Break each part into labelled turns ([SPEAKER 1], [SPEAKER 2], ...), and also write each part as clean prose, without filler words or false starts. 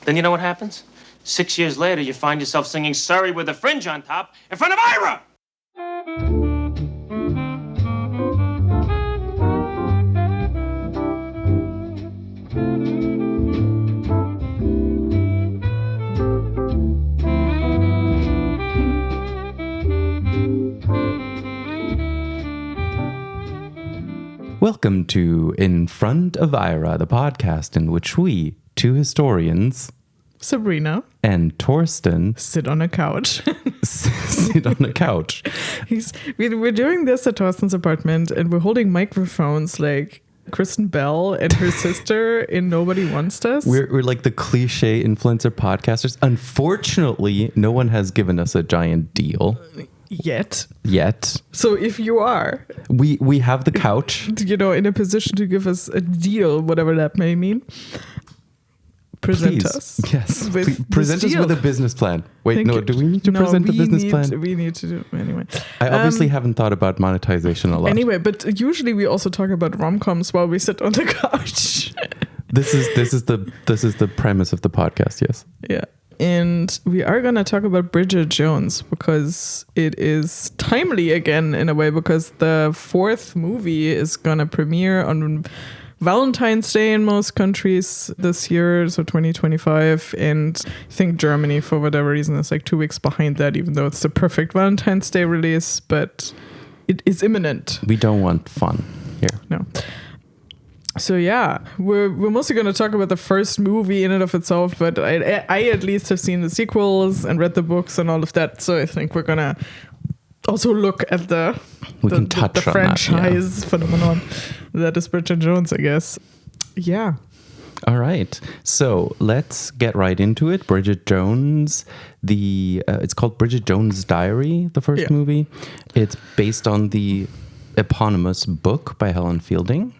[SPEAKER 1] Then you know what happens? 6 years later, you find yourself singing Surrey with a fringe on top in front of Ira!
[SPEAKER 2] Welcome to In Front of Ira, the podcast in which we, two historians,
[SPEAKER 3] Sabrina
[SPEAKER 2] and Torsten,
[SPEAKER 3] sit on a couch.
[SPEAKER 2] sit on a couch.
[SPEAKER 3] We're doing this at Torsten's apartment, and we're holding microphones like Kristen Bell and her sister in Nobody Wants Us.
[SPEAKER 2] We're like the cliche influencer podcasters. Unfortunately, no one has given us a giant deal.
[SPEAKER 3] Yet.
[SPEAKER 2] So
[SPEAKER 3] if you are,
[SPEAKER 2] we have the couch,
[SPEAKER 3] in a position to give us a deal, whatever that may mean, present
[SPEAKER 2] Please.
[SPEAKER 3] us.
[SPEAKER 2] Yes.
[SPEAKER 3] With
[SPEAKER 2] present us with a business plan. Wait, do we need to present a business plan?
[SPEAKER 3] We need to do anyway.
[SPEAKER 2] I obviously haven't thought about monetization a lot.
[SPEAKER 3] Anyway, but usually we also talk about romcoms while we sit on the couch.
[SPEAKER 2] This is the premise of the podcast, yes.
[SPEAKER 3] Yeah. And we are going to talk about Bridget Jones because it is timely again in a way, because the fourth movie is going to premiere on Valentine's Day in most countries this year, so 2025. And I think Germany, for whatever reason, is like 2 weeks behind that, even though it's the perfect Valentine's Day release. But it is imminent.
[SPEAKER 2] We don't want fun here.
[SPEAKER 3] No. So yeah, we're mostly going to talk about the first movie in and of itself, but I at least have seen the sequels and read the books and all of that. So I think we're going to also look at the franchise phenomenon that is Bridget Jones, I guess. Yeah.
[SPEAKER 2] All right. So let's get right into it. Bridget Jones, it's called Bridget Jones' Diary, the first movie. It's based on the eponymous book by Helen Fielding.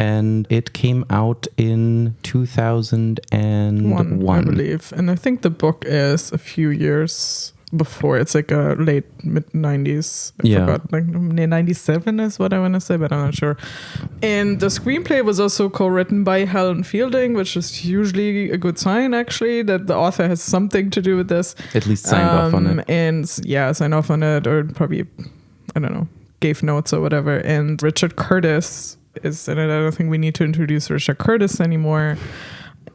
[SPEAKER 2] And it came out in 2001,
[SPEAKER 3] I believe. And I think the book is a few years before. It's like a late mid-90s. I forgot. Like 97 is what I want to say, but I'm not sure. And the screenplay was also co-written by Helen Fielding, which is usually a good sign, actually, that the author has something to do with this.
[SPEAKER 2] At least signed off on it.
[SPEAKER 3] And signed off on it, or probably, I don't know, gave notes or whatever. And Richard Curtis and I don't think we need to introduce Richard Curtis anymore,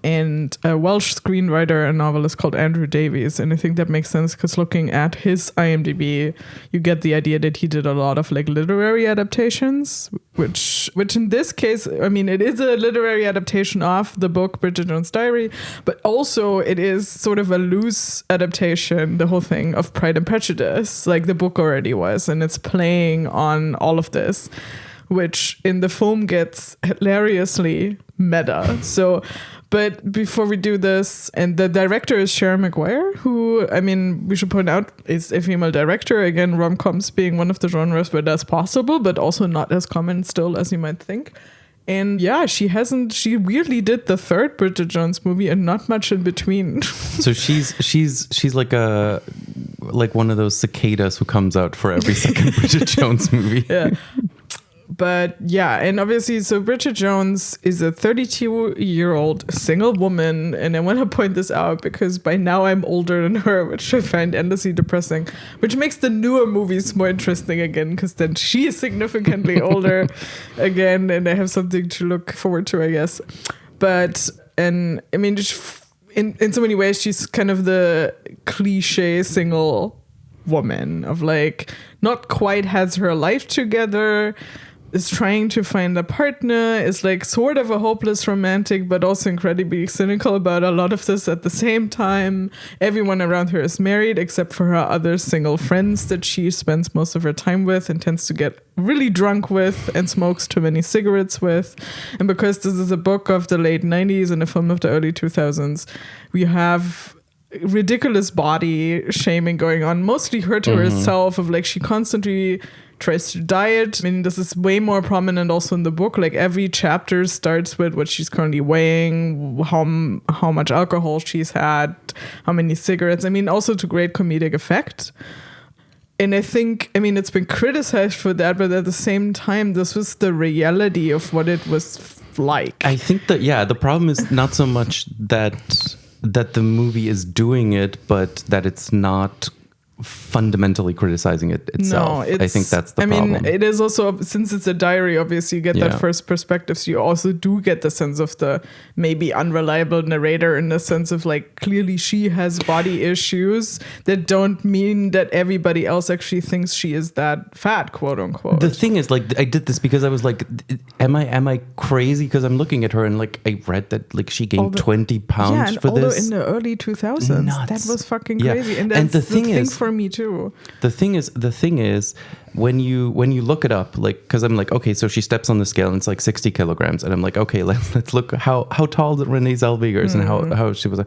[SPEAKER 3] and a Welsh screenwriter and novelist called Andrew Davies. And I think that makes sense because looking at his IMDb, you get the idea that he did a lot of like literary adaptations, which in this case, I mean, it is a literary adaptation of the book Bridget Jones' Diary, but also it is sort of a loose adaptation, the whole thing, of Pride and Prejudice, like the book already was, and it's playing on all of this, which in the film gets hilariously meta. So, but before we do this, and the director is Sharon Maguire, who, I mean, we should point out is a female director. Again, romcoms being one of the genres where that's possible, but also not as common still as you might think. And yeah, she weirdly did the third Bridget Jones movie and not much in between.
[SPEAKER 2] So she's like one of those cicadas who comes out for every second Bridget Jones movie.
[SPEAKER 3] Yeah. But yeah, and obviously, so Bridget Jones is a 32-year-old single woman, and I want to point this out because by now I'm older than her, which I find endlessly depressing, which makes the newer movies more interesting again, because then she is significantly older again, and I have something to look forward to, I guess. But, and I mean, in so many ways, she's kind of the cliche single woman of like, not quite has her life together, is trying to find a partner, is like sort of a hopeless romantic, but also incredibly cynical about a lot of this at the same time. Everyone around her is married except for her other single friends that she spends most of her time with and tends to get really drunk with and smokes too many cigarettes with. And because this is a book of the late 90s and a film of the early 2000s, we have ridiculous body shaming going on, mostly her to herself, of like she constantly tries to diet. I mean, this is way more prominent also in the book. Like every chapter starts with what she's currently weighing, how much alcohol she's had, how many cigarettes. I mean, also to great comedic effect. And I think, I mean, it's been criticized for that, but at the same time, this was the reality of what it was like.
[SPEAKER 2] I think that, yeah, the problem is not so much that the movie is doing it, but that it's not fundamentally criticizing it itself. I think that's the problem.
[SPEAKER 3] I mean, it is also, since it's a diary, obviously you get that first perspective, so you also do get the sense of the maybe unreliable narrator, in the sense of like, clearly she has body issues that don't mean that everybody else actually thinks she is that fat, quote unquote.
[SPEAKER 2] The thing is, like, I did this because I was like, am I crazy? Because I'm looking at her and like, I read that like she gained 20 pounds for this.
[SPEAKER 3] In the early 2000s,
[SPEAKER 2] Nuts.
[SPEAKER 3] that was fucking crazy. And that's
[SPEAKER 2] the thing is,
[SPEAKER 3] for me too.
[SPEAKER 2] The thing is, when you look it up, like, because I'm like, okay, so she steps on the scale and it's like 60 kilograms, and I'm like, okay, let's look how tall Renée Zellweger is and how she was.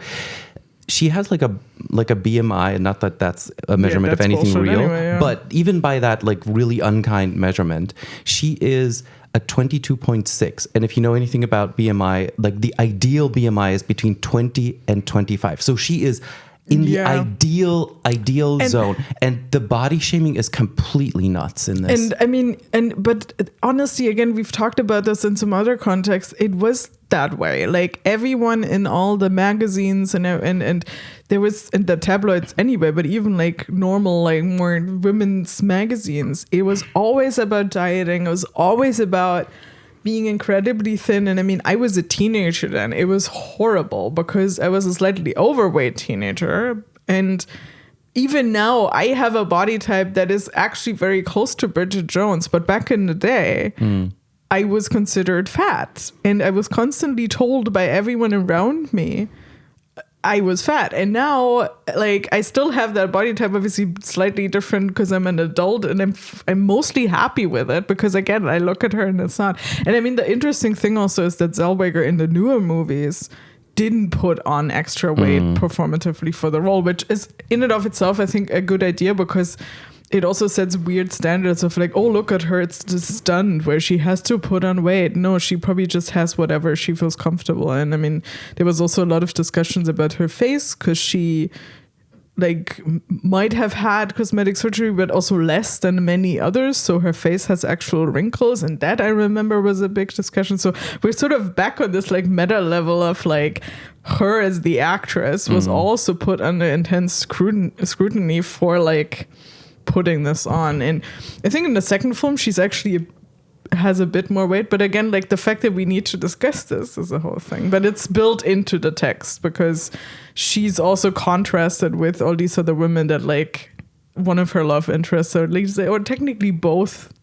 [SPEAKER 2] She has like a BMI, and not that that's a measurement of anything real,
[SPEAKER 3] anyway,
[SPEAKER 2] but even by that like really unkind measurement, she is a 22.6. And if you know anything about BMI, like the ideal BMI is between 20 and 25. So she is in the ideal zone, and the body shaming is completely nuts in this.
[SPEAKER 3] And I mean, but honestly, again, we've talked about this in some other contexts. It was that way. Like everyone in all the magazines and there was in the tabloids anyway, but even like normal, like more women's magazines, it was always about dieting. It was always about being incredibly thin. And I mean, I was a teenager then. It was horrible because I was a slightly overweight teenager. And even now I have a body type that is actually very close to Bridget Jones. But back in the day, I was considered fat. And I was constantly told by everyone around me I was fat. And now, like, I still have that body type, obviously slightly different because I'm an adult, and I'm mostly happy with it because, again, I look at her and it's not. And I mean, the interesting thing also is that Zellweger in the newer movies didn't put on extra weight performatively for the role, which is in and of itself, I think, a good idea, because it also sets weird standards of like, oh, look at her, it's just stunned where she has to put on weight. No, she probably just has whatever she feels comfortable in. I mean, there was also a lot of discussions about her face because she like might have had cosmetic surgery, but also less than many others. So her face has actual wrinkles, and that I remember was a big discussion. So we're sort of back on this like meta level of like her as the actress was also put under intense scrutiny for like putting this on. And I think in the second film she's actually has a bit more weight, but again, like the fact that we need to discuss this is a whole thing, but it's built into the text because she's also contrasted with all these other women that like one of her love interests, or at least or technically both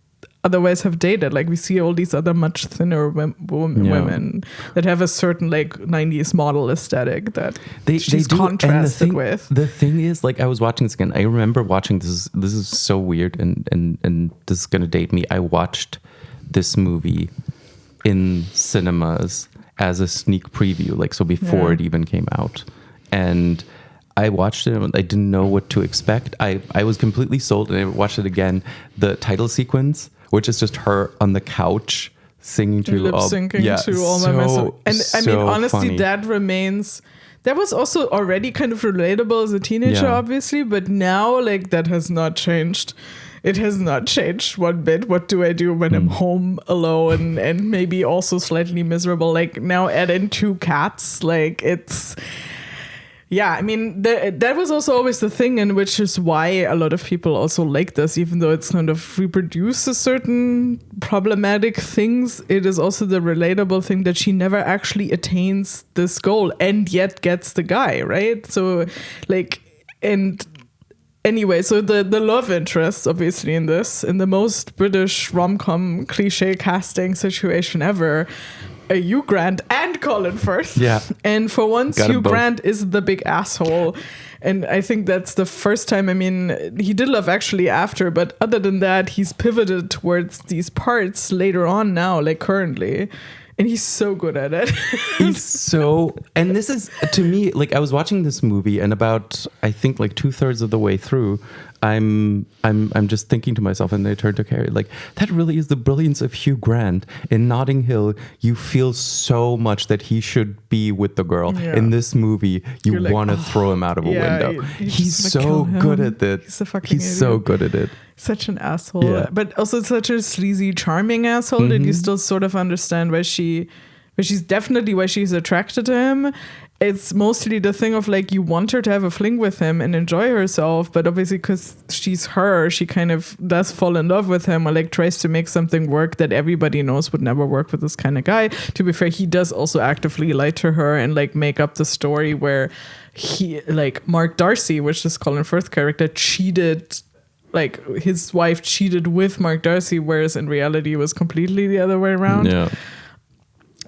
[SPEAKER 3] otherwise have dated. Like we see all these other much thinner women that have a certain like 90s model aesthetic that she's contrasted with.
[SPEAKER 2] The thing is, like, I was watching this again. I remember watching this. This is so weird, and this is gonna date me. I watched this movie in cinemas as a sneak preview, like so before it even came out, and I watched it and I didn't know what to expect. I was completely sold, and I watched it again. The title sequence, which is just her on the couch singing to
[SPEAKER 3] lip syncing to all my messages. And I mean, honestly, funny. That was also already kind of relatable as a teenager, obviously, but now like that has not changed. It has not changed one bit. What do I do when I'm home alone and maybe also slightly miserable? Like now add in 2 cats, like it's... Yeah, I mean, that was also always the thing, and which is why a lot of people also like this, even though it's kind of reproduces certain problematic things. It is also the relatable thing that she never actually attains this goal and yet gets the guy, right? So, like, and anyway, so the love interest, obviously, in the most British rom-com cliche casting situation ever, Hugh Grant and Colin Firth.
[SPEAKER 2] Yeah.
[SPEAKER 3] And for once, Hugh Grant is the big asshole. And I think that's the first time, I mean, he did Love Actually after, but other than that, he's pivoted towards these parts later on now, like currently. And he's so good at it.
[SPEAKER 2] And this is, to me, like I was watching this movie and about, I think like 2/3 of the way through, I'm just thinking to myself, and I turn to Carrie, like, that really is the brilliance of Hugh Grant. In Notting Hill, you feel so much that he should be with the girl.
[SPEAKER 3] Yeah.
[SPEAKER 2] In this movie, you want to throw him out of a window. He's so good at it. He's so good at it.
[SPEAKER 3] Such an asshole, but also such a sleazy, charming asshole that you still sort of understand why she's attracted to him. it's mostly the thing of like you want her to have a fling with him and enjoy herself, but obviously because she's her, she kind of does fall in love with him or like tries to make something work that everybody knows would never work with this kind of guy. To be fair, he does also actively lie to her and like make up the story where he, like Mark Darcy, which is Colin Firth character, cheated, like his wife cheated with Mark Darcy, whereas in reality it was completely the other way around.
[SPEAKER 2] Yeah.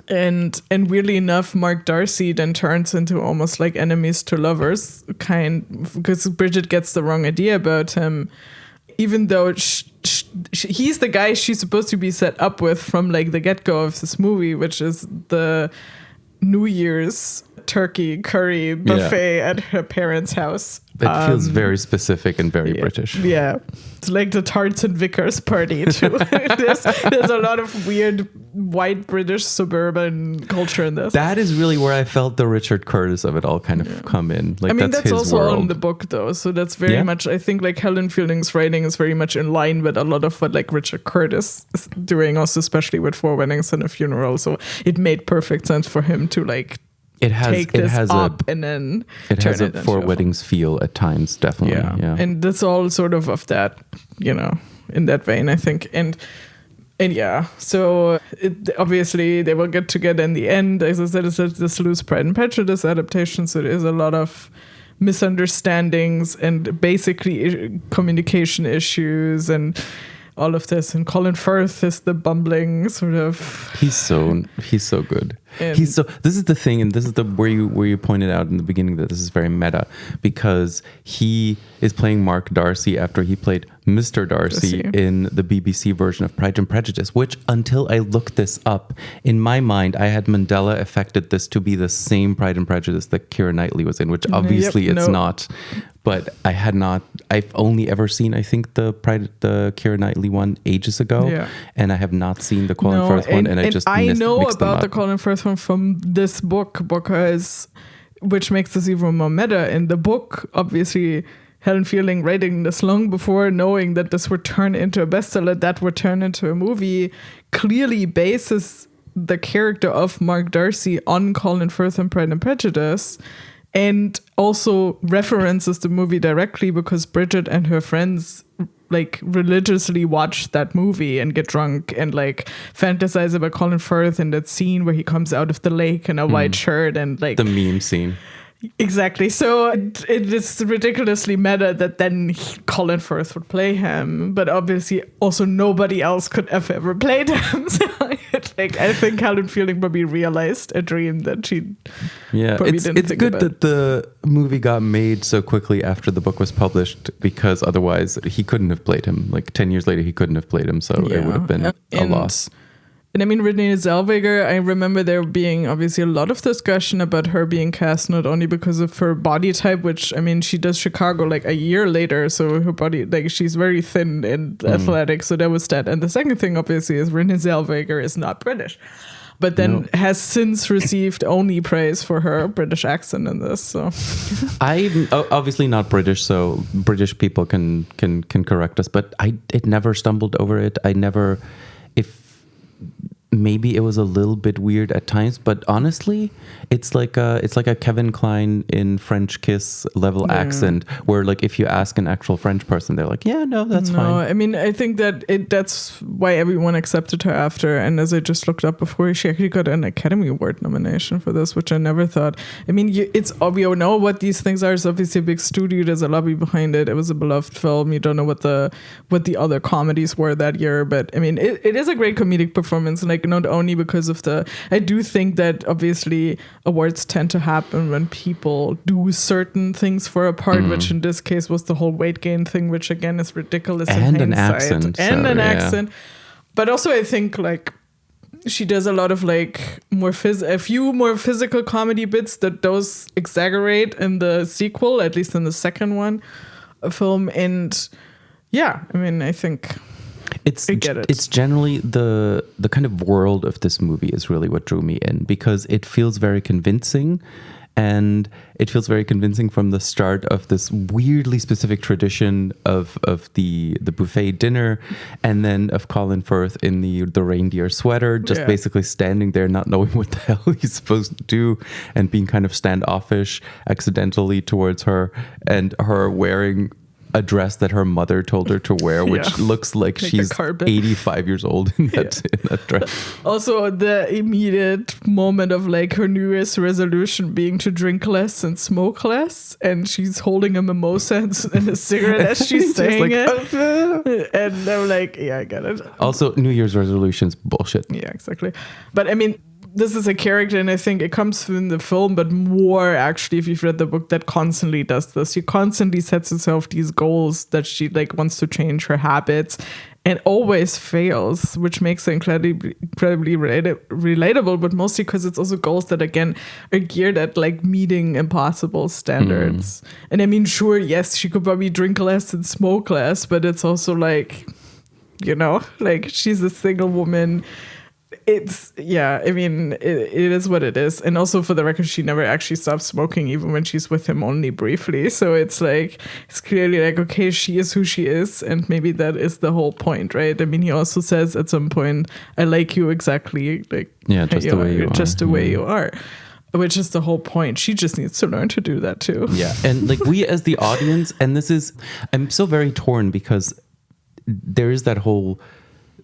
[SPEAKER 3] And weirdly enough, Mark Darcy then turns into almost like enemies to lovers because Bridget gets the wrong idea about him, even though he's the guy she's supposed to be set up with from like the get-go of this movie, which is the New Year's turkey curry buffet at her parents' house.
[SPEAKER 2] It feels very specific and very British.
[SPEAKER 3] Yeah. It's like the Tarts and Vickers party too. there's a lot of weird white British suburban culture in this.
[SPEAKER 2] That is really where I felt the Richard Curtis of it all kind of come in. Like,
[SPEAKER 3] I mean, that's
[SPEAKER 2] his
[SPEAKER 3] also
[SPEAKER 2] world.
[SPEAKER 3] in the book though. So that's very much, I think like Helen Fielding's writing is very much in line with a lot of what like Richard Curtis is doing, also especially with Four Weddings and a Funeral. So it made perfect sense for him to like take this up and then
[SPEAKER 2] it
[SPEAKER 3] turn
[SPEAKER 2] has a
[SPEAKER 3] it
[SPEAKER 2] Four
[SPEAKER 3] into
[SPEAKER 2] Weddings feel at times, definitely. Yeah.
[SPEAKER 3] And that's all sort of that, you know, in that vein, I think. And yeah, so obviously they will get together in the end. As I said, it's this loose Pride and Prejudice adaptation, so there is a lot of misunderstandings and basically communication issues and all of this. And Colin Firth is the bumbling sort of.
[SPEAKER 2] He's so good. This is the thing, and this is where you pointed out in the beginning that this is very meta, because he is playing Mark Darcy after he played Mr. Darcy in the BBC version of Pride and Prejudice, which, until I looked this up, in my mind I had Mandela affected this to be the same Pride and Prejudice that Keira Knightley was in, which obviously it's not. But I've only ever seen, I think, the Keira Knightley one ages ago, and I have not seen the Colin Firth one, and I know
[SPEAKER 3] about the Colin Firth one from this book, because which makes this even more meta. In the book, obviously, Helen Fielding writing this long before knowing that this would turn into a bestseller, that would turn into a movie, clearly bases the character of Mark Darcy on Colin Firth and Pride and Prejudice, and also references the movie directly because Bridget and her friends like religiously watch that movie and get drunk and like fantasize about Colin Firth and that scene where he comes out of the lake in a white shirt and like
[SPEAKER 2] the meme scene.
[SPEAKER 3] Exactly. So it is ridiculously meta that then Colin Firth would play him, but obviously also nobody else could have ever played him. So I think Helen Fielding probably realized a dream that she probably didn't think
[SPEAKER 2] good
[SPEAKER 3] about.
[SPEAKER 2] that the movie got made so quickly after the book was published, because otherwise he couldn't have played him. Like 10 years later, he couldn't have played him, so it would have been a loss.
[SPEAKER 3] And I mean, Renée Zellweger, I remember there being obviously a lot of discussion about her being cast not only because of her body type, which, I mean, she does Chicago like a year later, so her body, like, she's very thin and athletic, so there was that. And the second thing, obviously, is Renée Zellweger is not British, but then has since received only praise for her British accent in this. So
[SPEAKER 2] I'm obviously not British, so British people can correct us, but it never stumbled over it. Maybe it was a little bit weird at times, but honestly, it's like a Kevin Kline in French Kiss level accent, where like if you ask an actual French person, they're like, yeah, no, that's fine.
[SPEAKER 3] I mean, I think that that's why everyone accepted her after. And as I just looked up before, she actually got an Academy Award nomination for this, which I never thought. I mean, it's obvious. You know what these things are. It's obviously a big studio. There's a lobby behind it. It was a beloved film. You don't know what the other comedies were that year, but I mean, it is a great comedic performance. Like, not only because of I do think that obviously awards tend to happen when people do certain things for a part, which in this case was the whole weight gain thing, which again is ridiculous
[SPEAKER 2] and
[SPEAKER 3] in
[SPEAKER 2] hindsight.
[SPEAKER 3] Accent. But also I think like she does a lot of like a few more physical comedy bits that those exaggerate in the sequel, at least in the second film. And yeah, I mean, I think I get it.
[SPEAKER 2] It's generally the kind of world of this movie is really what drew me in, because it feels very convincing, And it feels very convincing from the start of this weirdly specific tradition of the buffet dinner, and then of Colin Firth in the reindeer sweater, just basically standing there not knowing what the hell he's supposed to do, and being kind of standoffish accidentally towards her, and her wearing a dress that her mother told her to wear, which looks like she's 85 years old in that dress. Also,
[SPEAKER 3] the immediate moment of like her New Year's resolution being to drink less and smoke less, and she's holding a mimosa and a cigarette as she's saying like, it. And I'm like, yeah, I get it.
[SPEAKER 2] Also, New Year's resolutions, bullshit.
[SPEAKER 3] Yeah, exactly. But I mean, this is a character, and I think it comes from the film, but more actually, if you've read the book, that constantly does this. She constantly sets herself these goals that she like wants to change her habits, and always fails, which makes it incredibly relatable, but mostly because it's also goals that, again, are geared at like meeting impossible standards. And I mean, sure, yes, she could probably drink less and smoke less, but it's also like, you know, like she's a single woman. It's, I mean, it is what it is. And also, for the record, she never actually stops smoking, even when she's with him only briefly. So it's like, it's clearly like, okay, she is who she is. And maybe that is the whole point, right? I mean, he also says at some point, I like you exactly like,
[SPEAKER 2] just the way you are.
[SPEAKER 3] Just the way you are. Which is the whole point. She just needs to learn to do that too.
[SPEAKER 2] Yeah. And like we as the audience, and this is, I'm so very torn because there is that whole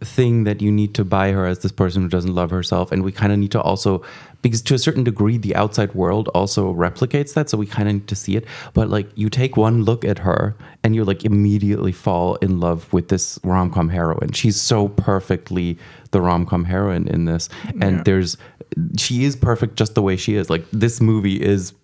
[SPEAKER 2] thing that you need to buy her as this person who doesn't love herself, and we kind of need to also, because to a certain degree the outside world also replicates that, so we kind of need to see it. But like you take one look at her and you like immediately fall in love with this rom-com heroine. She's so perfectly the rom-com heroine in this, and she is perfect just the way she is. Like this movie is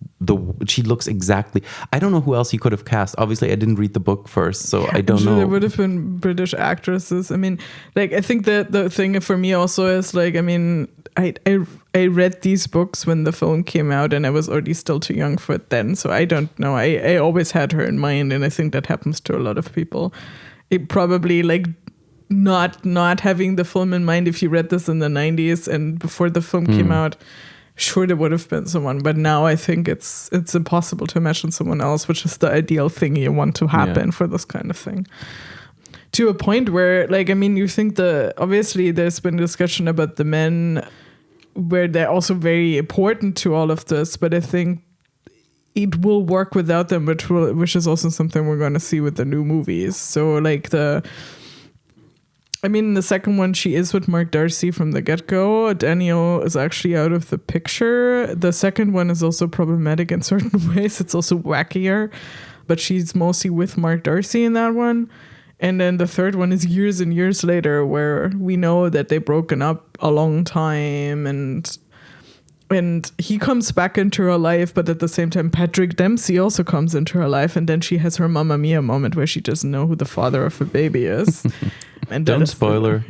[SPEAKER 2] she looks exactly. I don't know who else he could have cast. Obviously I didn't read the book first, so I don't know.
[SPEAKER 3] There would have been British actresses. I mean, like I think that the thing for me also is like, I mean, I read these books when the film came out, and I was already still too young for it then, so I don't know. I always had her in mind, and I think that happens to a lot of people. It probably like not having the film in mind. If you read this in the 90s and before the film came out, sure, there would have been someone, but now I think it's impossible to imagine someone else, which is the ideal thing you want to happen for this kind of thing. To a point where, like, I mean, you think obviously there's been discussion about the men where they're also very important to all of this, but I think it will work without them, which is also something we're going to see with the new movies. So like in the second one, she is with Mark Darcy from the get-go. Daniel is actually out of the picture. The second one is also problematic in certain ways. It's also wackier, but she's mostly with Mark Darcy in that one. And then the third one is years and years later, where we know that they've broken up a long time, and he comes back into her life, but at the same time, Patrick Dempsey also comes into her life, and then she has her Mamma Mia moment where she doesn't know who the father of her baby is. And
[SPEAKER 2] don't spoil her.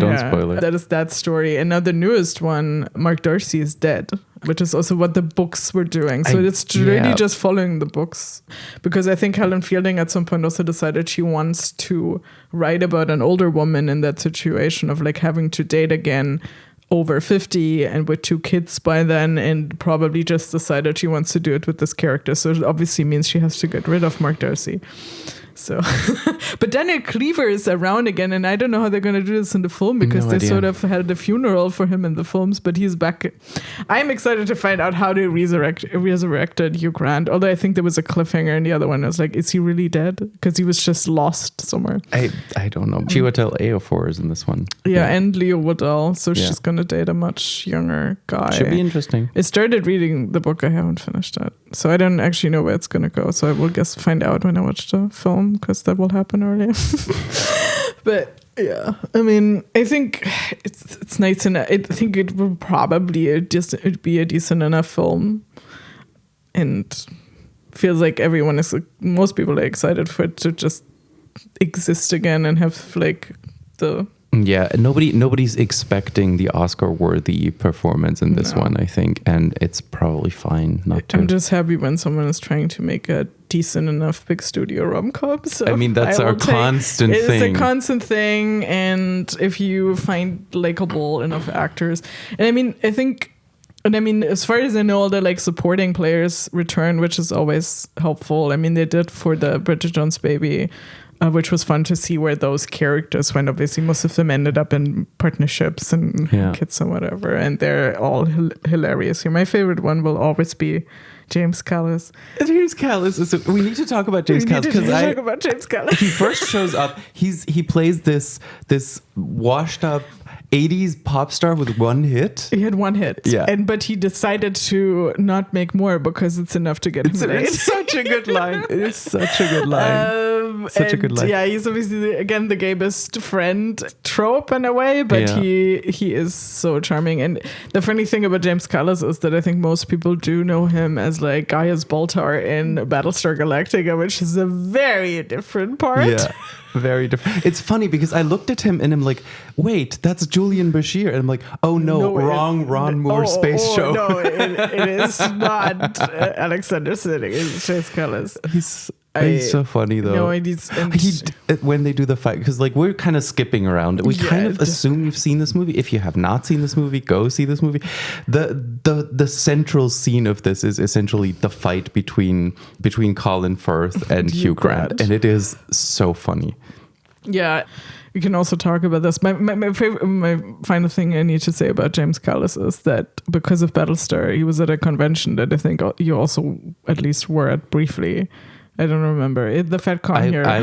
[SPEAKER 3] That is that story. And now the newest one, Mark Darcy is dead, which is also what the books were doing. So it's really just following the books. Because I think Helen Fielding at some point also decided she wants to write about an older woman in that situation of like having to date again over 50 and with 2 kids by then, and probably just decided she wants to do it with this character. So it obviously means she has to get rid of Mark Darcy. So, but Daniel Cleaver is around again, and I don't know how they're going to do this in the film, because they sort of had the funeral for him in the films, but he's back. I'm excited to find out how they resurrected Hugh Grant, although I think there was a cliffhanger in the other one. I was like, is he really dead? Because he was just lost somewhere.
[SPEAKER 2] I don't know. Chiwetel Ejiofor is in this one.
[SPEAKER 3] Yeah, and Leo Woodall, so she's going to date a much younger guy.
[SPEAKER 2] Should be interesting.
[SPEAKER 3] I started reading the book. I haven't finished it, so I don't actually know where it's going to go, so I will find out when I watch the film, because that will happen earlier. But yeah, I mean, I think it's nice, and I think it will probably be a decent enough film, and feels like most people are excited for it to just exist again and have like the.
[SPEAKER 2] Yeah, nobody's expecting the Oscar-worthy performance in this one, I think, and it's probably fine not to.
[SPEAKER 3] I'm just happy when someone is trying to make a decent enough big studio rom-com. So
[SPEAKER 2] I mean, that's our constant thing.
[SPEAKER 3] It's a constant thing, and if you find likable enough actors, and I mean, I think And I mean, as far as I know, all the like supporting players return, which is always helpful. I mean, they did for the Bridget Jones baby, which was fun to see where those characters went. Obviously, most of them ended up in partnerships and kids and whatever, and they're all hilarious here. My favorite one will always be James Callis.
[SPEAKER 2] James Callis we need to talk about James Callis because he first shows up. He plays this washed up 80s pop star with one hit.
[SPEAKER 3] He had one hit.
[SPEAKER 2] Yeah.
[SPEAKER 3] But he decided to not make more because it's enough to get him laid.
[SPEAKER 2] It's such a good line. It is such a good line. Such a good line.
[SPEAKER 3] Yeah, he's obviously, again, the gay best friend trope in a way, but he is so charming. And the funny thing about James Callis is that I think most people do know him as like Gaius Baltar in Battlestar Galactica, which is a very different part.
[SPEAKER 2] Yeah. Very different. It's funny because I looked at him and I'm like, wait, that's Julian Bashir. And I'm like, oh no, wrong Ron Moore space show.
[SPEAKER 3] No, it is not Alexander Siddig. It's James Callis.
[SPEAKER 2] He's so funny though.
[SPEAKER 3] No,
[SPEAKER 2] when they do the fight, because like we're kind of skipping around. We kind of assume you've seen this movie. If you have not seen this movie, go see this movie. The central scene of this is essentially the fight between Colin Firth and Hugh Grant, and it is so funny.
[SPEAKER 3] Yeah. We can also talk about this. My final thing I need to say about James Callis is that because of Battlestar, he was at a convention that I think you also at least were at briefly. I don't remember. The FedCon here.
[SPEAKER 2] I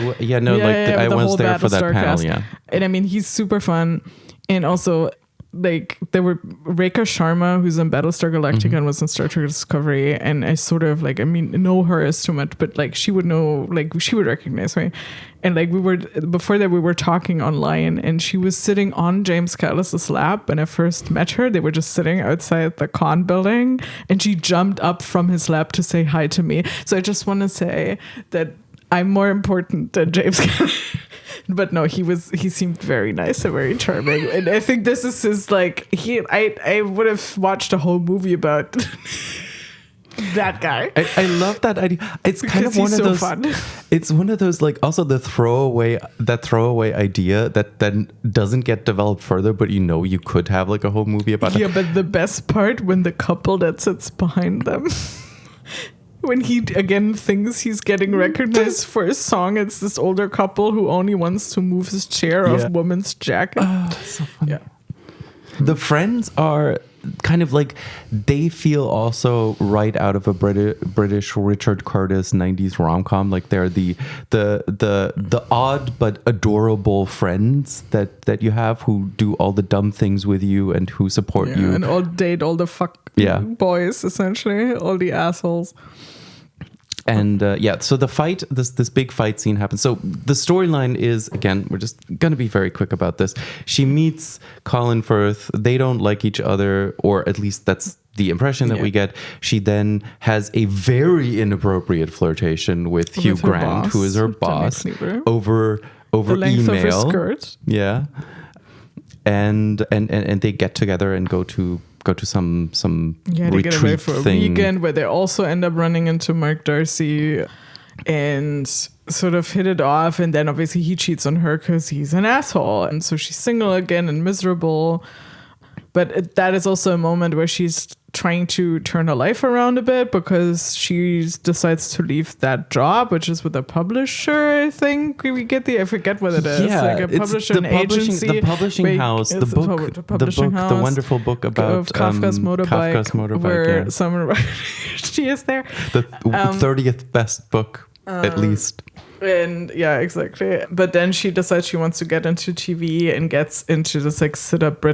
[SPEAKER 2] was there for that panel, cast.
[SPEAKER 3] And I mean, he's super fun. And also, like, there were Rekha Sharma, who's in Battlestar Galactica and was in Star Trek Discovery. And I sort of, like, I mean, know her as too much, but, like, she would know, like, she would recognize me. And, like, before that, we were talking online, and she was sitting on James Callis's lap. When I first met her, they were just sitting outside the con building, and she jumped up from his lap to say hi to me. So I just want to say that I'm more important than James Callis. But no, he seemed very nice and very charming. And I think this is his, like, I would have watched a whole movie about that guy.
[SPEAKER 2] I love that idea. It's kind of one of those fun. It's one of those, like, also the throwaway idea that then doesn't get developed further, but you could have like a whole movie about it.
[SPEAKER 3] Yeah, but the best part when the couple that sits behind them when he again thinks he's getting recognized for a song, it's this older couple who only wants to move his chair off woman's jacket.
[SPEAKER 2] Oh, so funny. Yeah. The friends are kind of like, they feel also right out of a British Richard Curtis 90s rom-com. Like they're the odd but adorable friends that you have who do all the dumb things with you and who support you.
[SPEAKER 3] And all date all the boys, essentially, all the assholes.
[SPEAKER 2] And so the fight, this big fight scene happens. So the storyline is, again, we're just going to be very quick about this. She meets Colin Firth. They don't like each other, or at least that's the impression that we get. She then has a very inappropriate flirtation with Hugh Grant, who is her boss, over
[SPEAKER 3] the length
[SPEAKER 2] email.
[SPEAKER 3] Of her skirt.
[SPEAKER 2] Yeah. And they get together and go to some
[SPEAKER 3] they
[SPEAKER 2] retreat
[SPEAKER 3] get away for a
[SPEAKER 2] thing.
[SPEAKER 3] weekend where they also end up running into Mark Darcy and sort of hit it off, and then obviously he cheats on her because he's an asshole, and so she's single again and miserable. But that is also a moment where she's trying to turn her life around a bit because she decides to leave that job, which is with a publisher, I think. I forget what it is.
[SPEAKER 2] Yeah,
[SPEAKER 3] like a publisher, an agency.
[SPEAKER 2] The publishing house, the wonderful book about
[SPEAKER 3] Kafka's motorbike, where Summer she is there.
[SPEAKER 2] The 30th best book, at least.
[SPEAKER 3] And yeah, exactly. But then she decides she wants to get into TV and gets into this like Sit Up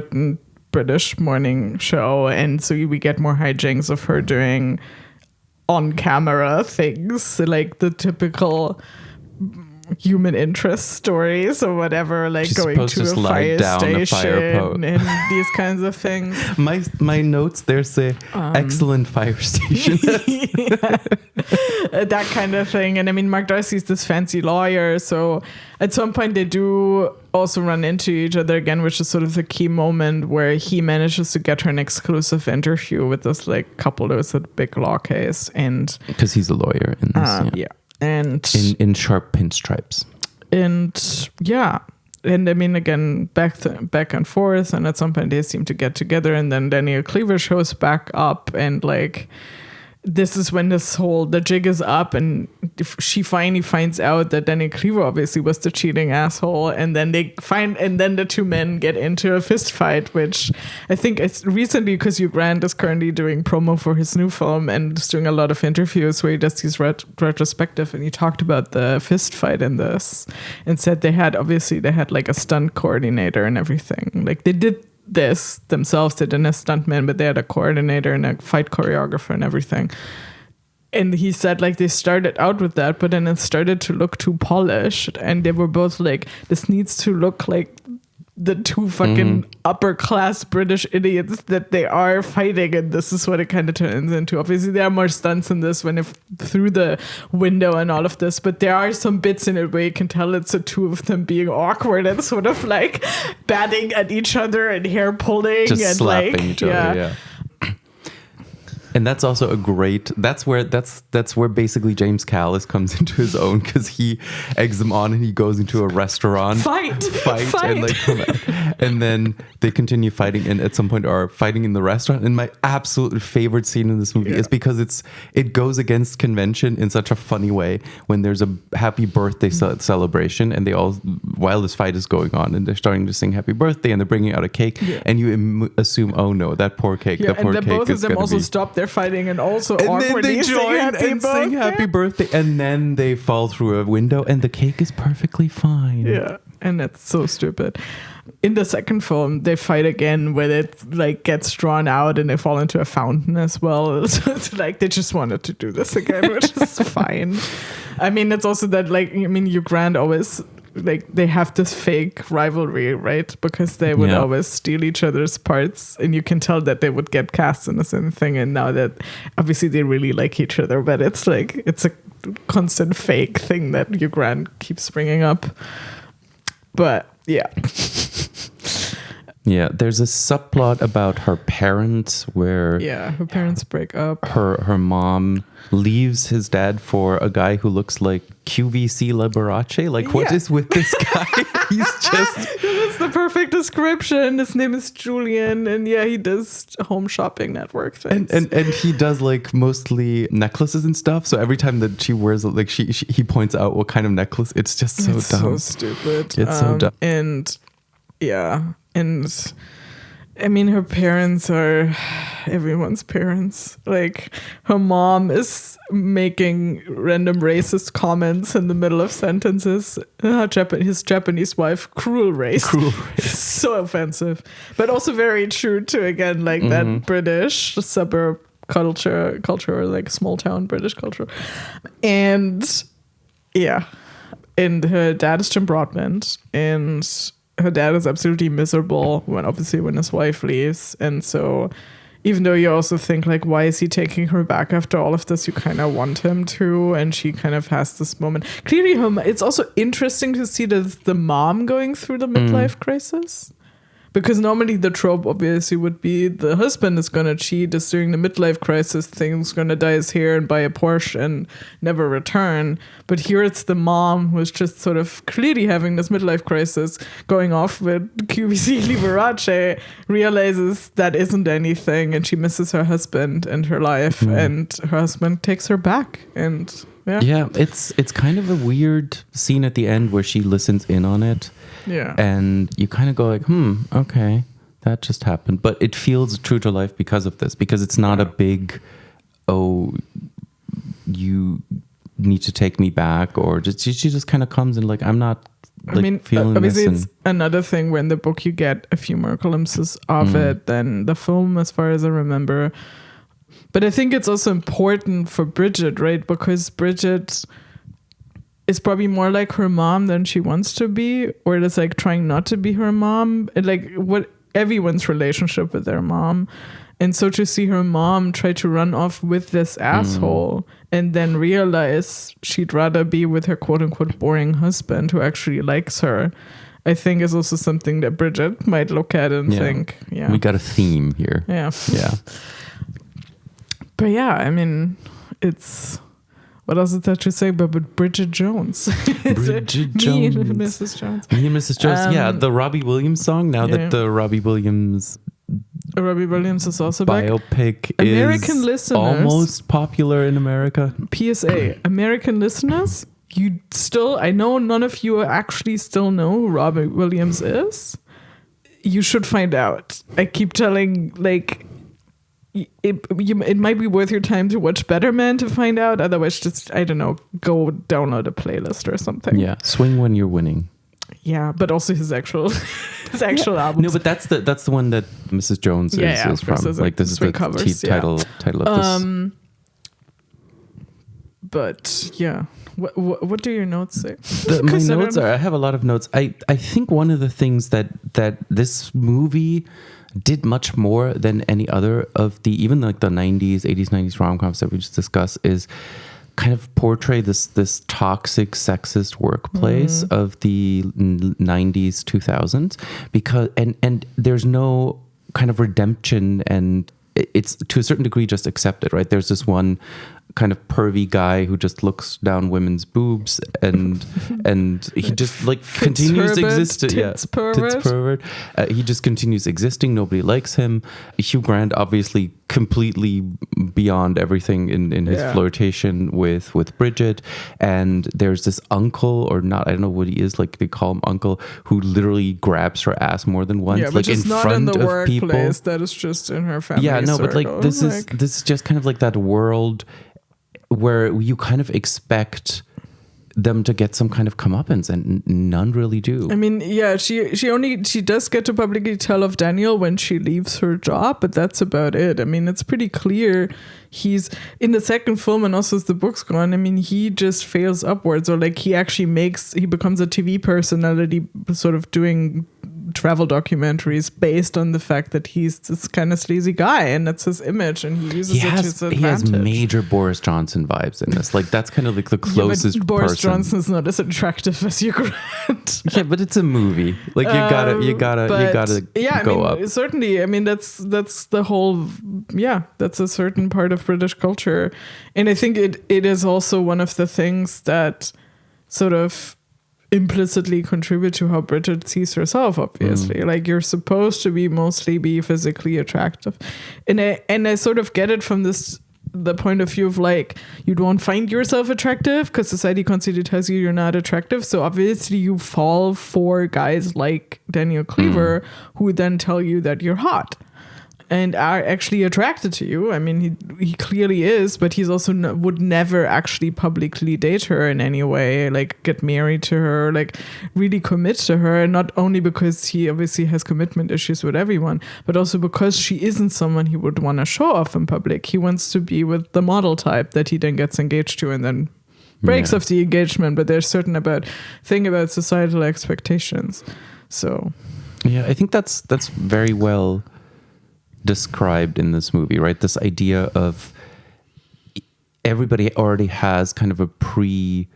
[SPEAKER 3] British morning show, and so we get more hijinks of her doing on-camera things, like the typical human interest stories or whatever, like
[SPEAKER 2] she's
[SPEAKER 3] going to a fire station and these kinds of things.
[SPEAKER 2] My notes there say excellent fire station.
[SPEAKER 3] That kind of thing. And I mean, Mark Darcy's this fancy lawyer, so at some point they do also run into each other again, which is sort of the key moment where he manages to get her an exclusive interview with this like couple that was a big law case, and
[SPEAKER 2] because he's a lawyer in this,
[SPEAKER 3] and
[SPEAKER 2] in sharp pinstripes.
[SPEAKER 3] And yeah, and I mean, again, back and forth, and at some point they seem to get together, and then Daniel Cleaver shows back up, and like, this is when the jig is up, and she finally finds out that Daniel Cleaver obviously was the cheating asshole, and then the two men get into a fist fight, which I think it's recently, because Hugh Grant is currently doing promo for his new film and is doing a lot of interviews where he does these retrospective, and he talked about the fist fight in this and said they had like a stunt coordinator and everything. Like, they did this themselves, they didn't have stuntmen, but they had a coordinator and a fight choreographer and everything. And he said, like, they started out with that, but then it started to look too polished, and they were both like, this needs to look like the two fucking upper class British idiots that they are fighting, and this is what it kind of turns into. Obviously there are more stunts in this when if through the window and all of this, but there are some bits in it where you can tell it's the two of them being awkward and sort of like batting at each other and hair pulling,
[SPEAKER 2] just
[SPEAKER 3] and
[SPEAKER 2] slapping
[SPEAKER 3] like
[SPEAKER 2] each other. Yeah. And that's also a great, that's where basically James Callis comes into his own, because he eggs them on and he goes into a restaurant.
[SPEAKER 3] Fight.
[SPEAKER 2] And then they continue fighting, and at some point are fighting in the restaurant. And my absolute favorite scene in this movie is because it goes against convention in such a funny way, when there's a happy birthday celebration, and they all, while this fight is going on, and they're starting to sing happy birthday, and they're bringing out a cake, and you assume, oh no, that poor cake,
[SPEAKER 3] and then both of them also stop their fighting and also awkwardly sing happy birthday,
[SPEAKER 2] and then they fall through a window, and the cake is perfectly fine.
[SPEAKER 3] Yeah, and it's so stupid. In the second film, they fight again, where it like gets drawn out and they fall into a fountain as well. So it's like they just wanted to do this again, which is fine. I mean, it's also that, like, I mean, Hugh Grant always, like, they have this fake rivalry, right? Because they would always steal each other's parts, and you can tell that they would get cast in the same thing. And now that obviously they really like each other, but it's like, it's a constant fake thing that Hugh Grant keeps bringing up. But yeah.
[SPEAKER 2] Yeah, there's a subplot about her parents where
[SPEAKER 3] her parents break up.
[SPEAKER 2] Her mom leaves his dad for a guy who looks like QVC Liberace. Like, what is with this guy? He's just...
[SPEAKER 3] That's the perfect description. His name is Julian, and he does home shopping network things.
[SPEAKER 2] And he does like mostly necklaces and stuff. So every time that she wears, like, he points out what kind of necklace. It's just so dumb.
[SPEAKER 3] So stupid.
[SPEAKER 2] It's so dumb.
[SPEAKER 3] And I mean, her parents are everyone's parents. Like, her mom is making random racist comments in the middle of sentences. His Japanese wife, cruel race. So offensive. But also very true to, again, like that British suburb culture, like small town British culture. And and her dad is Jim Broadbent, and her dad is absolutely miserable when his wife leaves. And so even though you also think, like, why is he taking her back after all of this, you kind of want him to, and she kind of has this moment. Clearly it's also interesting to see the mom going through the midlife crisis, because normally the trope obviously would be the husband is going to cheat, is during the midlife crisis, thing's going to dye his hair and buy a Porsche and never return. But here it's the mom who's just sort of clearly having this midlife crisis, going off with QVC Liberace, realizes that isn't anything, and she misses her husband and her life, and her husband takes her back. And
[SPEAKER 2] it's kind of a weird scene at the end where she listens in on it.
[SPEAKER 3] Yeah.
[SPEAKER 2] And you kind of go like, okay, that just happened. But it feels true to life because of this, because it's not a big, you need to take me back, or just she just kind of comes and like, I'm not feeling
[SPEAKER 3] obviously
[SPEAKER 2] this.
[SPEAKER 3] It's another thing where in the book you get a few more glimpses of it than the film, as far as I remember. But I think it's also important for Bridget, right? Because Bridget is probably more like her mom than she wants to be, or it's like trying not to be her mom, and like what everyone's relationship with their mom. And so to see her mom try to run off with this asshole and then realize she'd rather be with her quote unquote boring husband who actually likes her, I think is also something that Bridget might look at and think,
[SPEAKER 2] we got a theme here.
[SPEAKER 3] Yeah. But I mean, it's What else is there to say about Bridget Jones?
[SPEAKER 2] Bridget
[SPEAKER 3] Me and
[SPEAKER 2] Jones.
[SPEAKER 3] Mrs. Jones.
[SPEAKER 2] Me and Mrs. Jones. Yeah, the Robbie Williams song. Now
[SPEAKER 3] yeah.
[SPEAKER 2] that the Robbie Williams
[SPEAKER 3] is also back.
[SPEAKER 2] biopic
[SPEAKER 3] American
[SPEAKER 2] is
[SPEAKER 3] listeners,
[SPEAKER 2] almost popular in America.
[SPEAKER 3] PSA, American listeners, you still, I know none of you actually still know who Robbie Williams is. You should find out. I keep telling, like, it might be worth your time to watch Better Man to find out. Otherwise, just, I don't know, go download a playlist or something.
[SPEAKER 2] Yeah, Swing When You're Winning.
[SPEAKER 3] Yeah, but also his actual album.
[SPEAKER 2] No, but that's the one that Mrs. Jones is from. Like, this is the
[SPEAKER 3] covers,
[SPEAKER 2] title of this.
[SPEAKER 3] But yeah, what do your notes say?
[SPEAKER 2] My notes are, I have a lot of notes. I think one of the things that this movie did much more than any other of the, even like the 90s, 80s, 90s rom-coms that we just discussed, is kind of portray this toxic, sexist workplace of the 90s, 2000s, because and there's no kind of redemption, and it's to a certain degree just accepted, right? There's this one kind of pervy guy who just looks down women's boobs and he just like continues existing.
[SPEAKER 3] Tits pervert.
[SPEAKER 2] He just continues existing. Nobody likes him. Hugh Grant obviously completely beyond everything in his flirtation with Bridget. And there's this uncle, or not, I don't know what he is, like they call him uncle, who literally grabs her ass more than once, like in front of people.
[SPEAKER 3] That is just in her family.
[SPEAKER 2] Yeah, no, but like
[SPEAKER 3] circle.
[SPEAKER 2] this is just kind of like that world where you kind of expect them to get some kind of comeuppance, and none really do.
[SPEAKER 3] I mean, yeah, she does get to publicly tell of Daniel when she leaves her job, but that's about it. I mean, it's pretty clear he's in the second film, and also as the book's gone, I mean, he just fails upwards, or like he becomes a TV personality, sort of doing travel documentaries based on the fact that he's this kind of sleazy guy, and that's his image, and he uses it to his advantage.
[SPEAKER 2] He has major Boris Johnson vibes in this. Like, that's kind of like the closest
[SPEAKER 3] but Boris
[SPEAKER 2] person.
[SPEAKER 3] Johnson's not as attractive as Hugh Grant.
[SPEAKER 2] Yeah, but it's a movie. Like, you gotta
[SPEAKER 3] yeah,
[SPEAKER 2] go
[SPEAKER 3] I mean,
[SPEAKER 2] up.
[SPEAKER 3] Certainly, I mean, that's the whole, that's a certain part of British culture, and I think it is also one of the things that sort of implicitly contribute to how Bridget sees herself, obviously. Like, you're supposed to mostly be physically attractive, and I sort of get it from the point of view of, like, you don't find yourself attractive because society constantly tells you you're not attractive, so obviously you fall for guys like Daniel Cleaver who then tell you that you're hot and are actually attracted to you. I mean, he clearly is, but he's also would never actually publicly date her in any way, like get married to her, like really commit to her. And not only because he obviously has commitment issues with everyone, but also because she isn't someone he would want to show off in public. He wants to be with the model type that he then gets engaged to and then breaks off the engagement. But there's certain thing about societal expectations. So
[SPEAKER 2] yeah, I think that's very well described in this movie, right? This idea of everybody already has kind of a pre-existing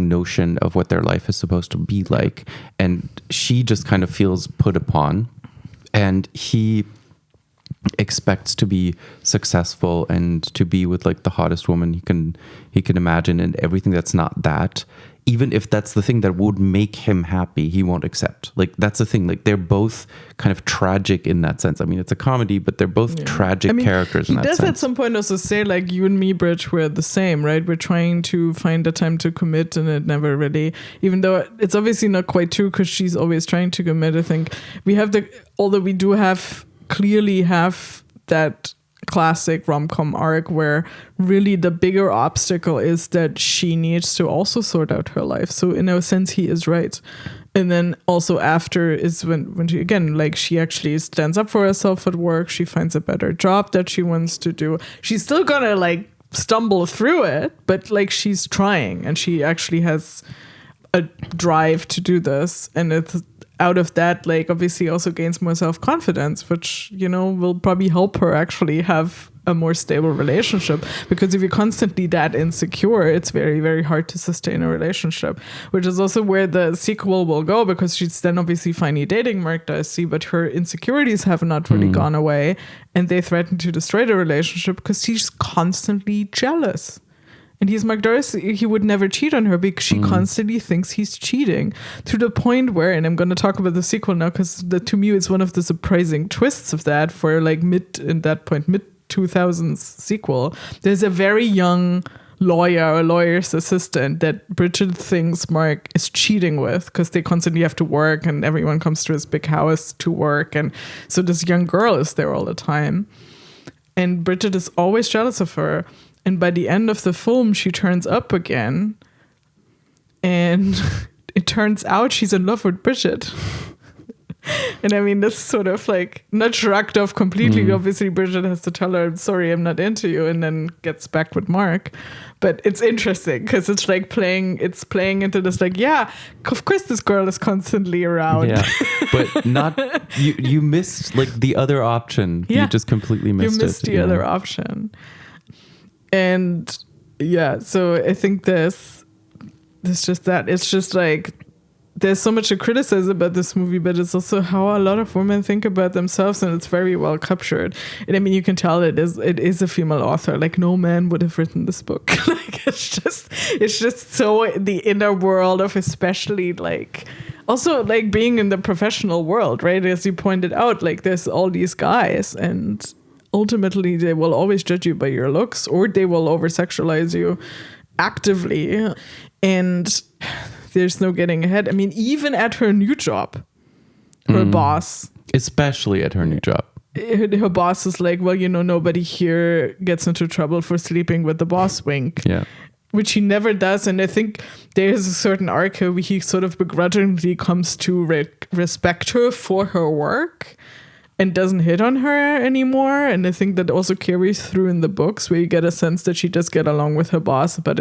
[SPEAKER 2] notion of what their life is supposed to be like, and she just kind of feels put upon, and he expects to be successful and to be with like the hottest woman he can imagine, and everything that's not that, even if that's the thing that would make him happy, he won't accept. Like, that's the thing. Like, they're both kind of tragic in that sense. I mean, it's a comedy, but they're both tragic characters in that sense.
[SPEAKER 3] He does at some point also say, like, you and me, Bridge, we're the same, right? We're trying to find a time to commit, and it never really, even though it's obviously not quite true because she's always trying to commit. I think although we do clearly have that classic rom-com arc where really the bigger obstacle is that she needs to also sort out her life. So in a sense, he is right. And then also after is when she, again, like, she actually stands up for herself at work. She finds a better job that she wants to do. She's still gonna like stumble through it, but like, she's trying, and she actually has a drive to do this. And it's out of that, like, obviously also gains more self-confidence, which, you know, will probably help her actually have a more stable relationship, because if you're constantly that insecure, it's very, very hard to sustain a relationship, which is also where the sequel will go, because she's then obviously finally dating Mark Darcy, but her insecurities have not really gone away, and they threaten to destroy the relationship because she's constantly jealous. And he's Mark Darcy. He would never cheat on her because she constantly thinks he's cheating, to the point where, and I'm going to talk about the sequel now, because to me it's one of the surprising twists of that, for like mid 2000s sequel. There's a very young lawyer or lawyer's assistant that Bridget thinks Mark is cheating with, because they constantly have to work and everyone comes to his big house to work. And so this young girl is there all the time. And Bridget is always jealous of her. And by the end of the film, she turns up again. And it turns out she's in love with Bridget. And I mean, that's sort of like not shrugged off completely. Obviously, Bridget has to tell her, I'm sorry, I'm not into you, and then gets back with Mark. But it's interesting because it's like playing into this, like, yeah, of course this girl is constantly around.
[SPEAKER 2] Yeah, but not, you missed like the other option.
[SPEAKER 3] Yeah.
[SPEAKER 2] You just completely missed it.
[SPEAKER 3] You missed the other option. And yeah, so I think it's just like, there's so much to criticize about this movie, but it's also how a lot of women think about themselves, and it's very well captured. And I mean, you can tell it is a female author. Like, no man would have written this book. Like, it's just so the inner world of, especially like, also like being in the professional world, right? As you pointed out, like there's all these guys, and ultimately they will always judge you by your looks, or they will over-sexualize you actively. And there's no getting ahead. I mean, even at her new job, her boss,
[SPEAKER 2] especially at her new job,
[SPEAKER 3] her boss is like, well, nobody here gets into trouble for sleeping with the boss, wink.
[SPEAKER 2] Yeah.
[SPEAKER 3] Which he never does. And I think there's a certain arc where he sort of begrudgingly comes to respect her for her work and doesn't hit on her anymore. And I think that also carries through in the books, where you get a sense that she does get along with her boss, but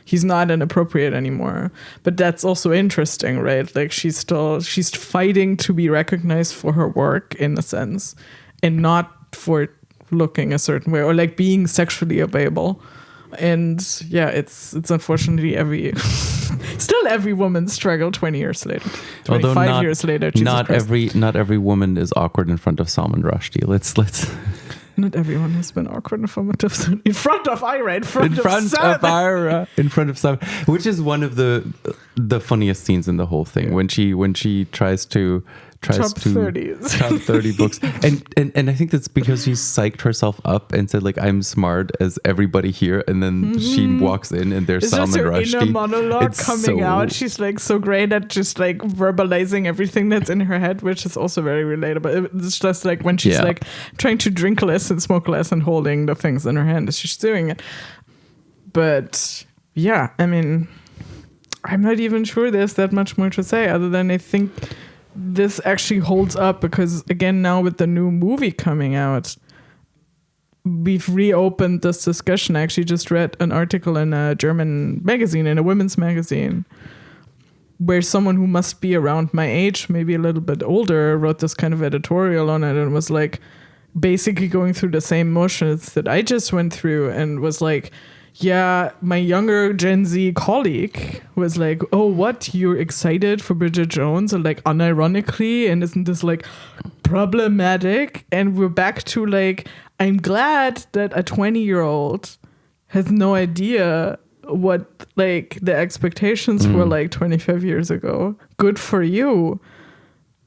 [SPEAKER 3] he's not inappropriate anymore. But that's also interesting, right? Like, she's fighting to be recognized for her work in a sense, and not for looking a certain way or like being sexually available. And yeah, it's unfortunately every woman's struggle 20 years later, 25 years later.
[SPEAKER 2] Not every woman is awkward in front of Salman Rushdie. Let's
[SPEAKER 3] Not everyone has been awkward in front of Ira, in front of Ira,
[SPEAKER 2] in front of Simon, which is one of the funniest scenes in the whole thing, when she tries to top 30 books, and I think that's because she psyched herself up and said, like, I'm smart as everybody here, and then she walks in and there's Salman Rushdie.
[SPEAKER 3] It's just her inner monologue coming out. She's like so great at just like verbalizing everything that's in her head, which is also very relatable. It's just like when she's like trying to drink less and smoke less and holding the things in her hand as she's doing it. But yeah, I mean, I'm not even sure there's that much more to say, other than I think this actually holds up because, again, now with the new movie coming out, we've reopened this discussion. I actually just read an article in a German magazine, in a women's magazine, where someone who must be around my age, maybe a little bit older, wrote this kind of editorial on it and was like basically going through the same motions that I just went through, and was like, yeah, my younger Gen Z colleague was like, oh, what? You're excited for Bridget Jones? And like, unironically, and isn't this like problematic? And we're back to like, I'm glad that a 20-year-old has no idea what like the expectations were like 25 years ago. Good for you.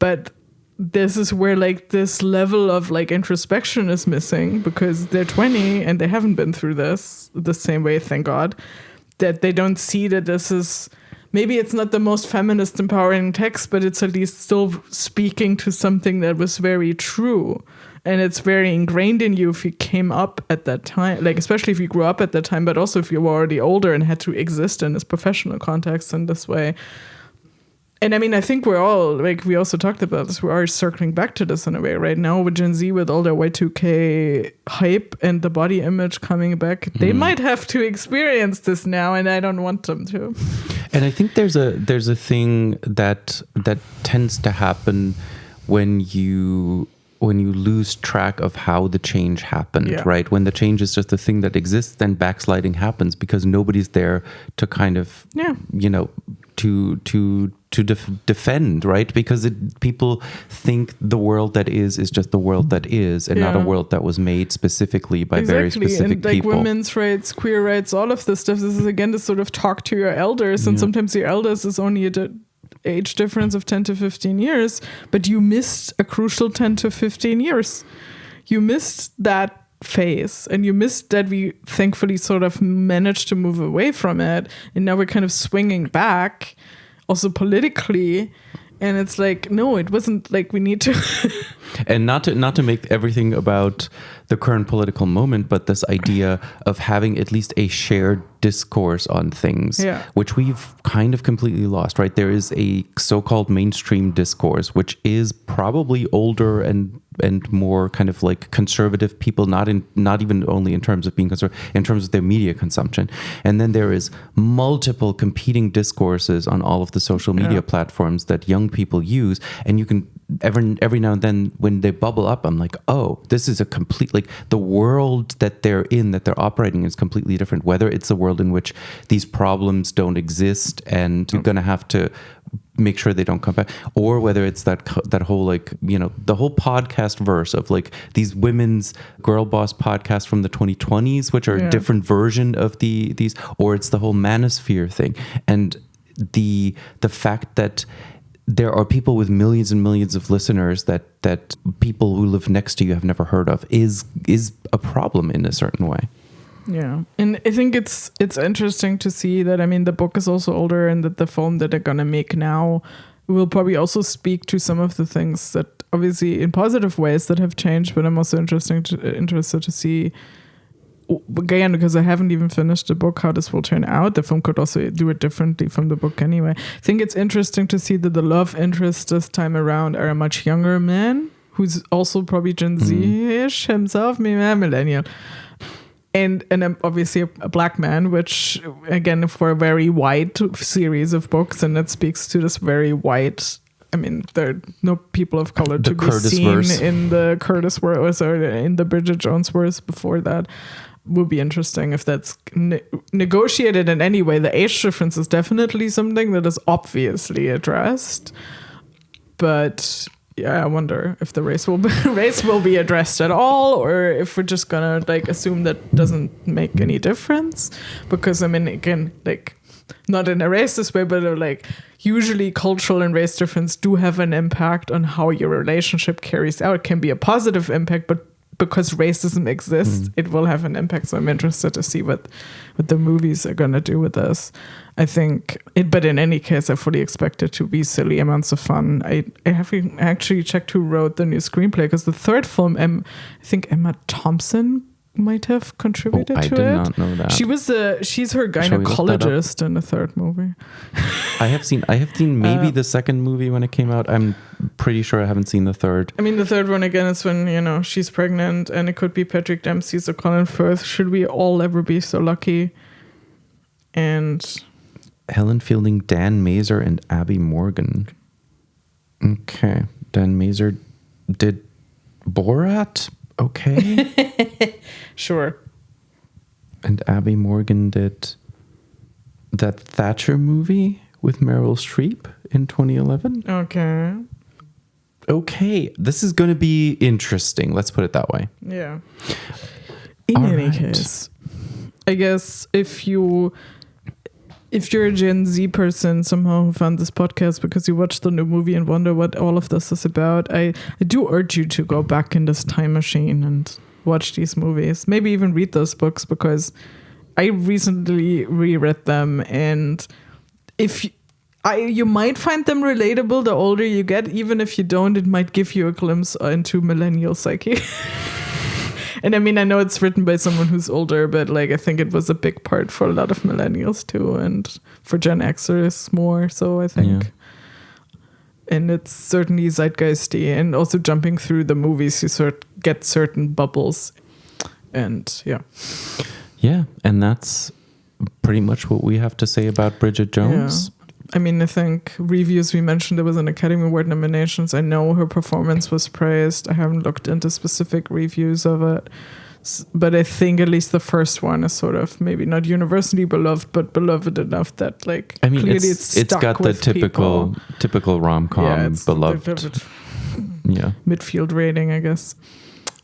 [SPEAKER 3] But this is where like this level of like introspection is missing, because they're 20 and they haven't been through this the same way, thank God, that they don't see that this is, maybe it's not the most feminist empowering text, but it's at least still speaking to something that was very true. And it's very ingrained in you if you came up at that time, like especially if you grew up at that time, but also if you were already older and had to exist in this professional context in this way. And I mean, I think we're all, like, we also talked about this, we are circling back to this in a way right now with Gen Z, with all their Y2K hype and the body image coming back. They might have to experience this now, and I don't want them to.
[SPEAKER 2] And I think there's a thing that tends to happen when you lose track of how the change happened,
[SPEAKER 3] Yeah.
[SPEAKER 2] right? When the change is just a thing that exists, then backsliding happens because nobody's there to kind of, to defend, right? Because people think the world that is just the world that is, and not a world that was made specifically by very specific
[SPEAKER 3] and like
[SPEAKER 2] people.
[SPEAKER 3] women's rights, queer rights, all of this stuff. This is again to sort of talk to your elders, and sometimes your elders is only age difference of 10 to 15 years, but you missed a crucial 10 to 15 years. You missed that phase, and you missed that we thankfully sort of managed to move away from it, and now we're kind of swinging back also politically, and it's like, no, it wasn't like we need to
[SPEAKER 2] and not to make everything about the current political moment, but this idea of having at least a shared discourse on things, which we've kind of completely lost, right? There is a so-called mainstream discourse, which is probably older and more kind of like conservative people, not even only in terms of being conservative, in terms of their media consumption. And then there is multiple competing discourses on all of the social media platforms that young people use. And you can every now and then when they bubble up, I'm like, oh, this is a complete, like the world that they're operating is completely different. Whether it's a world in which these problems don't exist and you're going to have to make sure they don't come back, or whether it's that whole, like, you know, the whole podcast verse of like these women's girl boss podcasts from the 2020s, which are a different version of these, or it's the whole manosphere thing, and the fact that there are people with millions and millions of listeners that people who live next to you have never heard of is a problem in a certain way.
[SPEAKER 3] Yeah. And I think it's interesting to see that, I mean, the book is also older, and that the film that they're going to make now will probably also speak to some of the things that obviously in positive ways that have changed. But I'm also interested to see, again, because I haven't even finished the book, how this will turn out. The film could also do it differently from the book anyway. I think it's interesting to see that the love interests this time around are a much younger man, who's also probably Gen Z-ish himself, maybe a millennial. And obviously a black man, which, again, for a very white series of books, and that speaks to this very white, I mean, there are no people of color to be seen in the Curtis verse or in the Bridget Jones verse before that. Would be interesting if that's negotiated in any way. The age difference is definitely something that is obviously addressed, but yeah, I wonder if the race will be addressed at all, or if we're just gonna like assume that doesn't make any difference. Because I mean, again, like, not in a racist way, but like usually cultural and race difference do have an impact on how your relationship carries out. It can be a positive impact, but because racism exists, it will have an impact. So I'm interested to see what the movies are going to do with this. I think but in any case, I fully expect it to be silly amounts of fun. I have actually checked who wrote the new screenplay, because the third film, I think Emma Thompson might have contributed to it.
[SPEAKER 2] I did not know that.
[SPEAKER 3] She's her gynecologist in the third movie.
[SPEAKER 2] I have seen maybe the second movie when it came out. I'm pretty sure I haven't seen the third.
[SPEAKER 3] I mean, the third one, again, is when, you know, she's pregnant, and it could be Patrick Dempsey's or Colin Firth. Should we all ever be so lucky? And
[SPEAKER 2] Helen Fielding, Dan Mazer, and Abby Morgan. Okay. Dan Mazer did Borat. Okay.
[SPEAKER 3] Sure.
[SPEAKER 2] And Abby Morgan did that Thatcher movie with Meryl Streep in 2011. Okay. This is going to be interesting. Let's put it that way.
[SPEAKER 3] Yeah. In any case, I guess if you're a Gen Z person somehow who found this podcast because you watched the new movie and wonder what all of this is about, I do urge you to go back in this time machine and watch these movies. Maybe even read those books, because I recently reread them, and you might find them relatable the older you get. Even if you don't, it might give you a glimpse into millennial psyche. And I mean, I know it's written by someone who's older, but like, I think it was a big part for a lot of millennials too, and for Gen Xers more so, I think. Yeah. And it's certainly zeitgeisty, and also jumping through the movies, you get certain bubbles. And yeah,
[SPEAKER 2] and that's pretty much what we have to say about Bridget Jones.
[SPEAKER 3] I mean, I think reviews, we mentioned there was an Academy Award nominations. I know her performance was praised. I haven't looked into specific reviews of it. But I think at least the first one is sort of maybe not universally beloved, but beloved enough that, like,
[SPEAKER 2] I mean,
[SPEAKER 3] clearly
[SPEAKER 2] it's got the typical rom-com beloved. Yeah.
[SPEAKER 3] Midfield rating, I guess.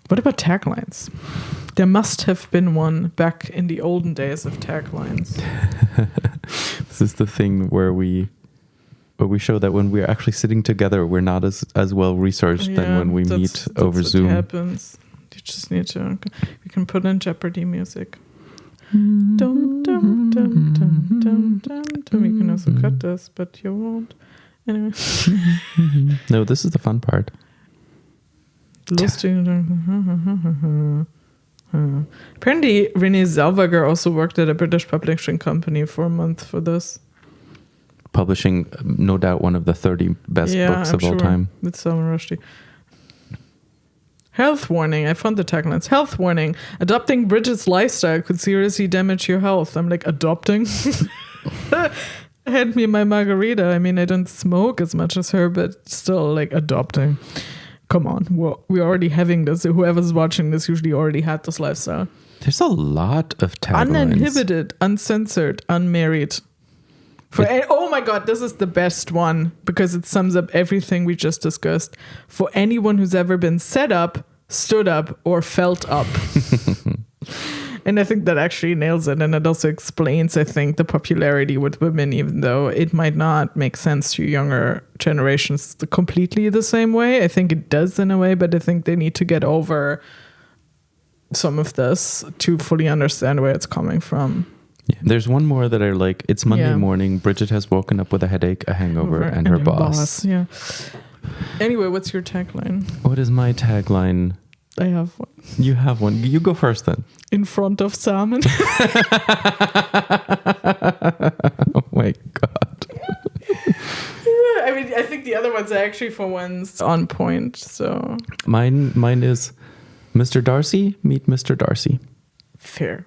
[SPEAKER 3] What about taglines? There must have been one back in the olden days of taglines.
[SPEAKER 2] This is the thing where we show that when we're actually sitting together, we're not as well researched than when we meet over Zoom.
[SPEAKER 3] What happens. You just need to. We can put in Jeopardy music. Dum, dum, dum, dum, dum, dum, dum. You can also cut this, but you won't. Anyway.
[SPEAKER 2] No, this is the fun part.
[SPEAKER 3] Apparently, Renée Zellweger also worked at a British publishing company for a month for this.
[SPEAKER 2] Publishing, no doubt, one of the 30 best books of all time.
[SPEAKER 3] With Salman Rushdie. Health warning. I found the taglines. Health warning. Adopting Bridget's lifestyle could seriously damage your health. I'm like, adopting? Hand me my margarita. I mean, I don't smoke as much as her, but still, like, adopting. Come on. We're already having this. Whoever's watching this usually already had this lifestyle.
[SPEAKER 2] There's a lot of taglines.
[SPEAKER 3] Uninhibited, uncensored, unmarried. Oh my God, this is the best one because it sums up everything we just discussed. For anyone who's ever been set up, stood up, or felt up. And I think that actually nails it. And it also explains, I think, the popularity with women, even though it might not make sense to younger generations completely the same way. I think it does in a way, but I think they need to get over some of this to fully understand where it's coming from.
[SPEAKER 2] Yeah. There's one more that I like. It's Monday morning. Bridget has woken up with a headache, a hangover, and her boss.
[SPEAKER 3] Yeah. Anyway, what's your tagline?
[SPEAKER 2] What is my tagline?
[SPEAKER 3] I have one.
[SPEAKER 2] You have one. You go first then.
[SPEAKER 3] In front of salmon.
[SPEAKER 2] Oh my God.
[SPEAKER 3] I mean, I think the other ones are actually for ones on point. So
[SPEAKER 2] mine is Mr. Darcy, meet Mr. Darcy.
[SPEAKER 3] Fair.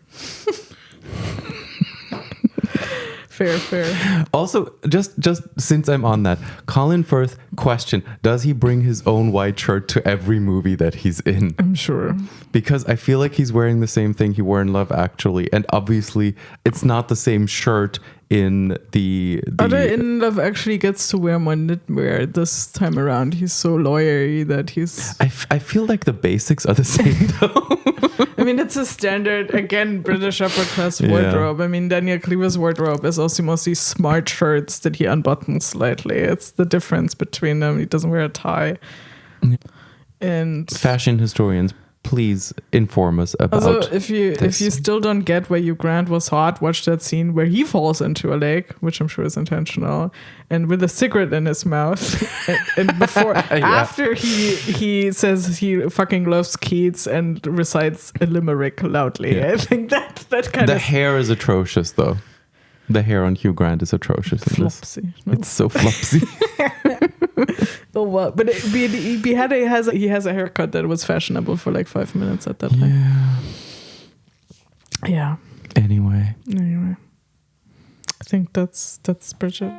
[SPEAKER 3] Fair.
[SPEAKER 2] Also, just since I'm on that, Colin Firth, question, does he bring his own white shirt to every movie that he's in?
[SPEAKER 3] I'm sure.
[SPEAKER 2] Because I feel like he's wearing the same thing he wore in Love Actually. And obviously, it's not the same shirt in the
[SPEAKER 3] Other in Love Actually gets to wear more knitwear this time around. He's so lawyery that he's...
[SPEAKER 2] I feel like the basics are the same, though.
[SPEAKER 3] I mean, it's a standard, again, British upper class wardrobe. I mean, Daniel Cleaver's wardrobe is also mostly smart shirts that he unbuttons slightly. It's the difference between them. He doesn't wear a tie. And
[SPEAKER 2] fashion historians, please inform us about
[SPEAKER 3] also, if you still don't get where Hugh Grant was hot, watch that scene where he falls into a lake, which I'm sure is intentional, and with a cigarette in his mouth. and before, after he says he fucking loves Keats and recites a limerick loudly. I think that kind of...
[SPEAKER 2] The hair is atrocious, though. The hair on Hugh Grant is atrocious.
[SPEAKER 3] Flopsy. No.
[SPEAKER 2] It's so flopsy.
[SPEAKER 3] Oh, well, but he has a haircut that was fashionable for like 5 minutes at that time. Yeah.
[SPEAKER 2] Anyway,
[SPEAKER 3] I think that's Bridget.